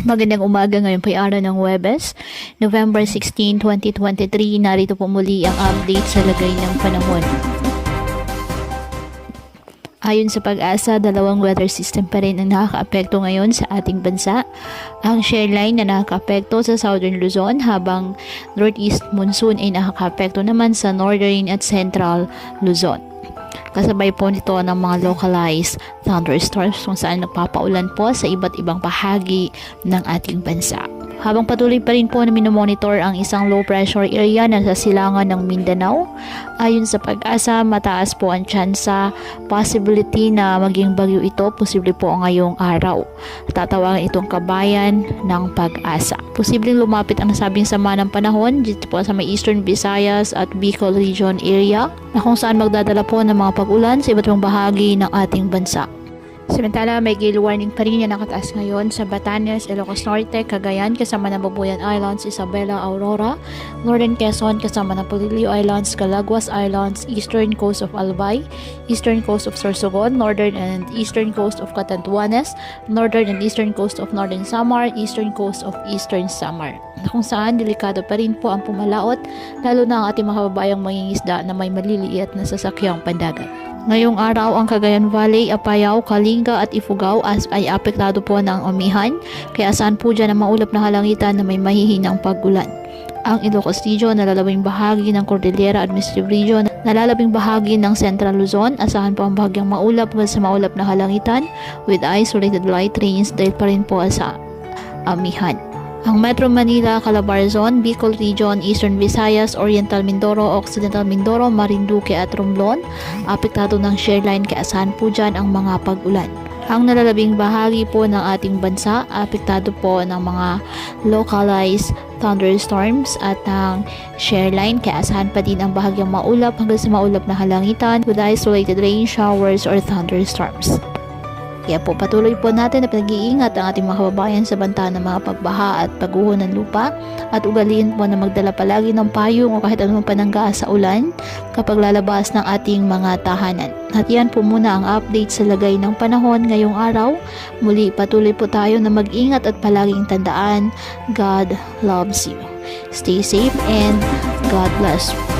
Magandang umaga, ngayon po ay araw ng Huwebes, November 16, 2023. Narito po muli ang update sa lagay ng panahon. Ayon sa Pag-asa, dalawang weather system pa rin ang nakakaapekto ngayon sa ating bansa. Ang shear line na nakakaapekto sa Southern Luzon, habang Northeast monsoon ay nakakaapekto naman sa Northern at Central Luzon. Kasabay po nito ng mga localized thunderstorms kung saan nagpapaulan po sa iba't ibang bahagi ng ating bansa. Habang patuloy pa rin po na minomonitor ang isang low pressure area na sa silangan ng Mindanao, ayon sa Pag-asa, mataas po ang tsansa possibility na maging bagyo ito, posible po ngayong araw. Tatawagan itong kabayan ng Pag-asa. Posibleng lumapit ang nasabing sama ng panahon dito po sa may Eastern Visayas at Bicol region area, na kung saan magdadala po ng mga pag-ulan sa iba't ibang bahagi ng ating bansa. Samantala, may gale warning pa rin na nakataas ngayon sa Batanes, Ilocos Norte, Cagayan, kasama ng Babuyan Islands, Isabela, Aurora, Northern Quezon, kasama ng Polillo Islands, Calaguas Islands, Eastern Coast of Albay, Eastern Coast of Sorsogon, Northern and Eastern Coast of Catanduanes, Northern and Eastern Coast of Northern Samar, Eastern Coast of Eastern Samar. Kung saan, delikado pa rin po ang pumalaot, lalo na ang ating mga kababayang mangingisda na may maliliit na sasakyang pandagat. Ngayong araw, ang Cagayan Valley, Apayao, Kalinga at Ifugao ay apektado po ng amihan, kaya saan po dyan ang maulap na halangitan na may mahihinang pag-ulan. Ang Ilocos Region, nalalabing bahagi ng Cordillera Administrative Region, nalalabing bahagi ng Central Luzon, asahan po ang bahagyang maulap sa maulap na halangitan with isolated light rains dahil pa rin po sa amihan. Ang Metro Manila, Calabarzon, Bicol Region, Eastern Visayas, Oriental Mindoro, Occidental Mindoro, Marinduque at Romblon, apektado ng shear line, kaya asahan po dyan ang mga pag-ulan. Ang nalalabing bahagi po ng ating bansa, apektado po ng mga localized thunderstorms at ng shear line, kaya asahan pa din ang bahagyang maulap hanggang sa maulap na halangitan with isolated rain showers or thunderstorms. Kaya po patuloy po natin na pinag-iingat ang ating mga kababayan sa banta ng mga pagbaha at pagguho ng lupa, at ugaliin po na magdala palagi ng payong o kahit anumang panangga sa ulan kapag lalabas ng ating mga tahanan. At yan po muna ang update sa lagay ng panahon ngayong araw. Muli, patuloy po tayo na mag-ingat at palaging tandaan, God loves you. Stay safe and God bless you.